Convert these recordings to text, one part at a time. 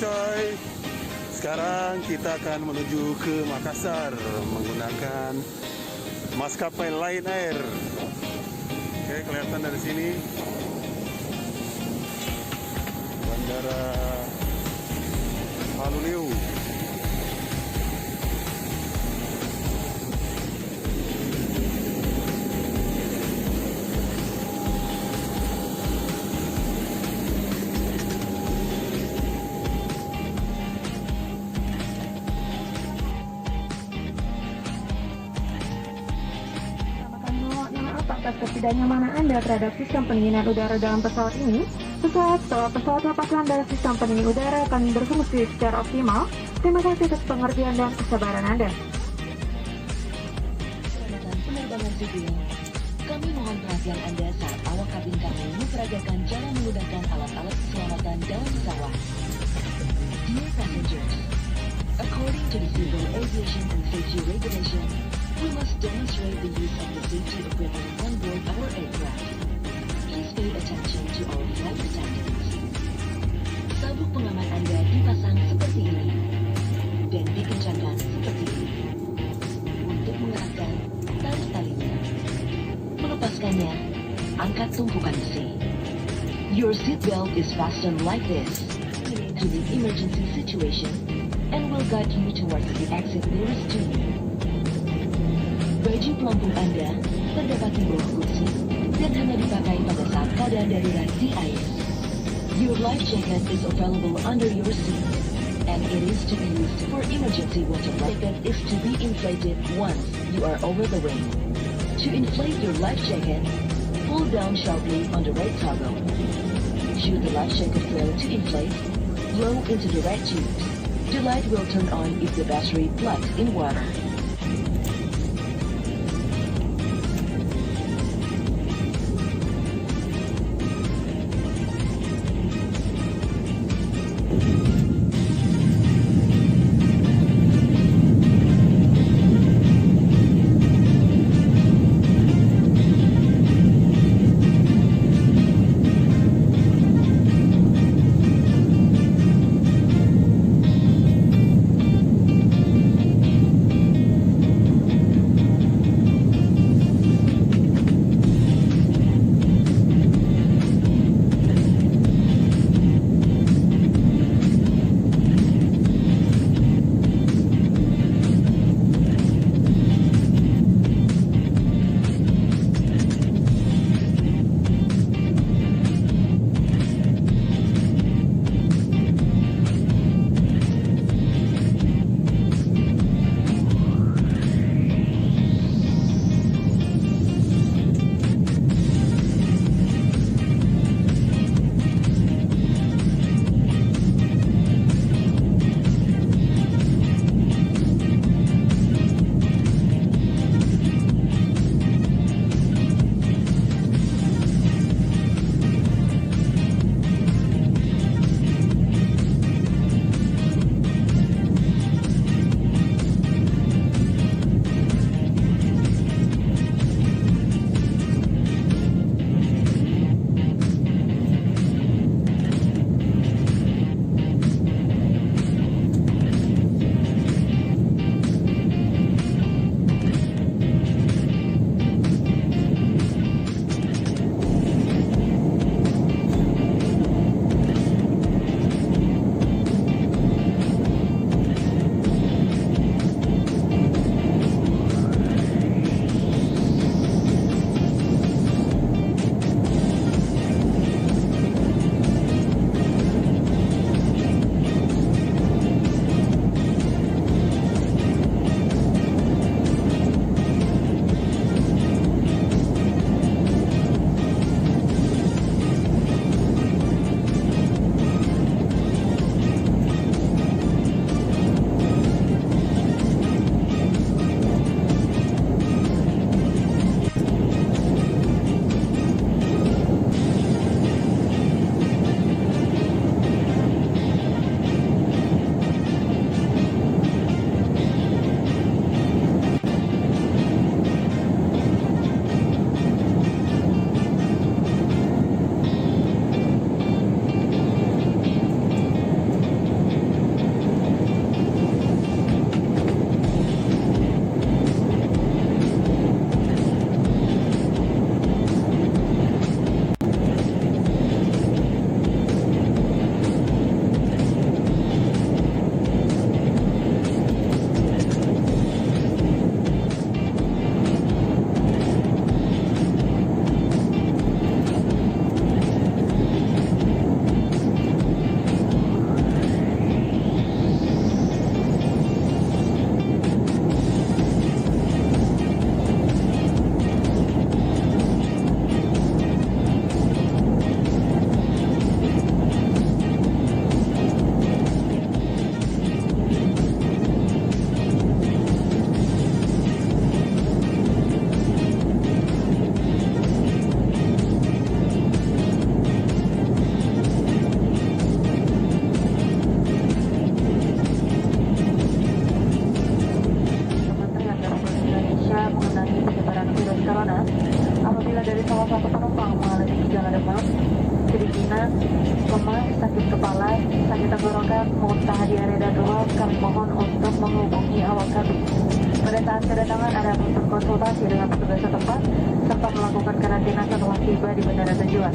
coy. Sekarang kita akan menuju ke Makassar menggunakan maskapai Lion Air. Oke, kelihatan dari sini Bandara Haluleu. Atas ketidaknyamanan Anda terhadap sistem pendinginan udara dalam pesawat ini, setelah pesawat lepas landas, sistem pendingin udara akan berfungsi secara optimal. Terima kasih atas pengertian dan kesabaran Anda. Keselamatan penerbangan sipil. Kami mohon perhatian Anda saat awak kabin kami memperagakan cara menggunakan alat-alat keselamatan dalam pesawat. Dear passengers, according to the Civil Aviation and Safety Regulation, we must demonstrate the use of the safety equipment on board our aircraft. Please pay attention to our flight attendants. Sabuk pengaman Anda dipasang seperti ini dan dikencangkan seperti ini. Untuk mengeratkan, tarik talinya. Melepaskannya, angkat tumpukan besi. Your seat belt is fastened like this to the emergency situation and will guide you towards the exit nearest to you. Baju pelampung Anda terdapat di bawah kursi dan hanya dipakai pada saat keadaan darurat di air. Your life jacket is available under your seat, and it is to be used for emergency water. Jacket is to be inflated once you are over the wing. To inflate your life jacket, pull down sharply on the right toggle. Should the life jacket fail to inflate, blow into the red tubes. The light will turn on if the battery plugs in water. tenggorokan, muntah, diare, dan ruam, kami mohon untuk menghubungi awak kabin. Pada saat kedatangan Anda harus berkonsultasi dengan petugas setempat serta melakukan karantina setelah tiba di bandara tujuan.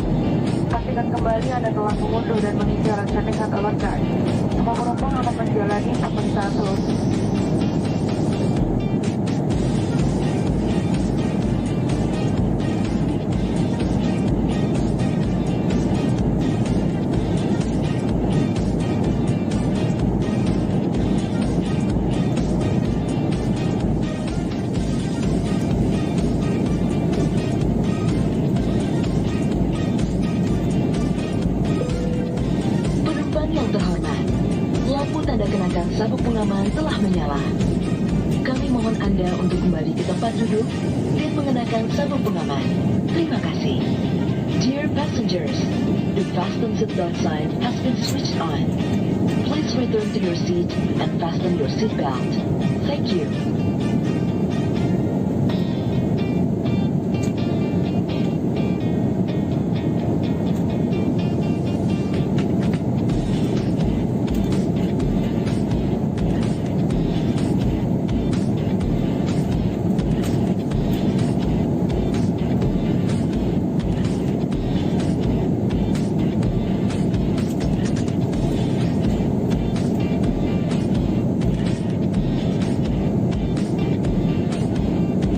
Pastikan kembali Anda telah mengunduh dan mengisi rekening atau alert card. Semua penumpang akan menjalani pemeriksaan seluruh. Penumpang yang terhormat, lampu tanda kenakan sabuk pengaman telah menyala. Kami mohon Anda untuk kembali ke tempat duduk dan mengenakan sabuk pengaman. Terima kasih. Dear passengers, the fasten seatbelt sign has been switched on. Please return to your seat and fasten your seatbelt. Thank you.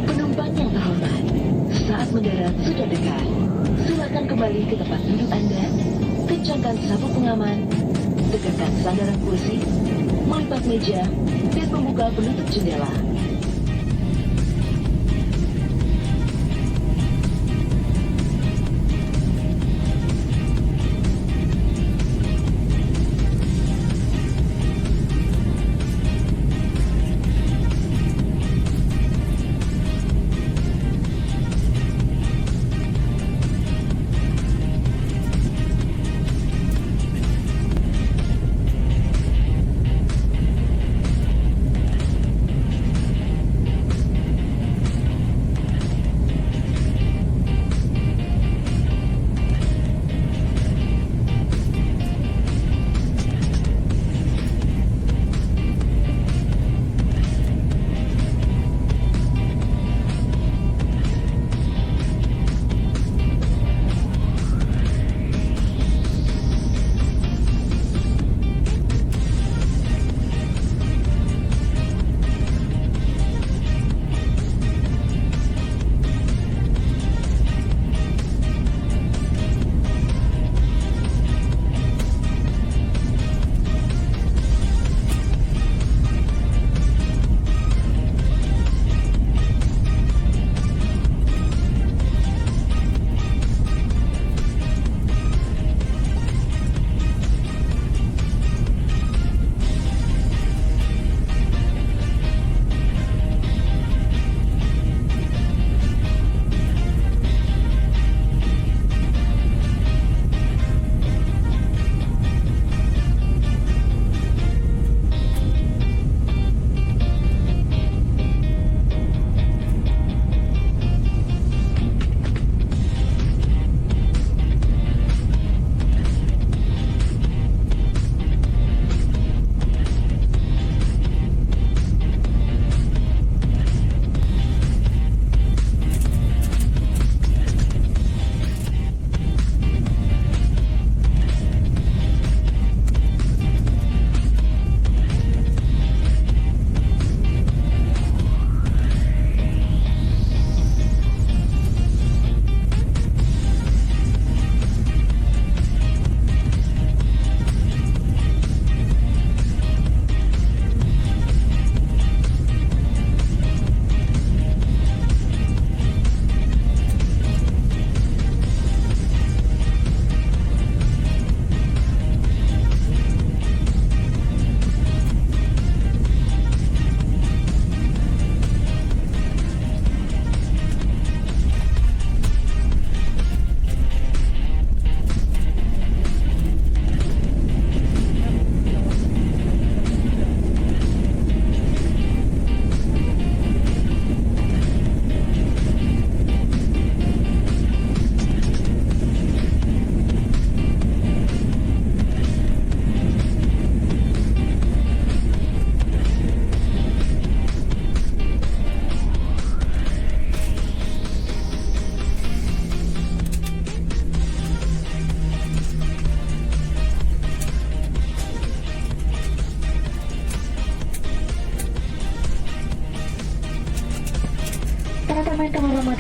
Penumpang yang terhormat, saat mendarat sudah dekat. Silakan kembali ke tempat duduk Anda, kencangkan sabuk pengaman, tegakkan sandaran kursi, melipat meja, dan membuka penutup jendela.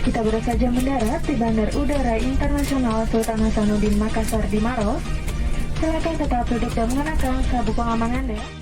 Saat kita baru saja mendarat di Bandar Udara Internasional Sultan Hasanuddin Makassar di Maros, silakan tetap duduk dan mengenakan sabuk pengaman Anda.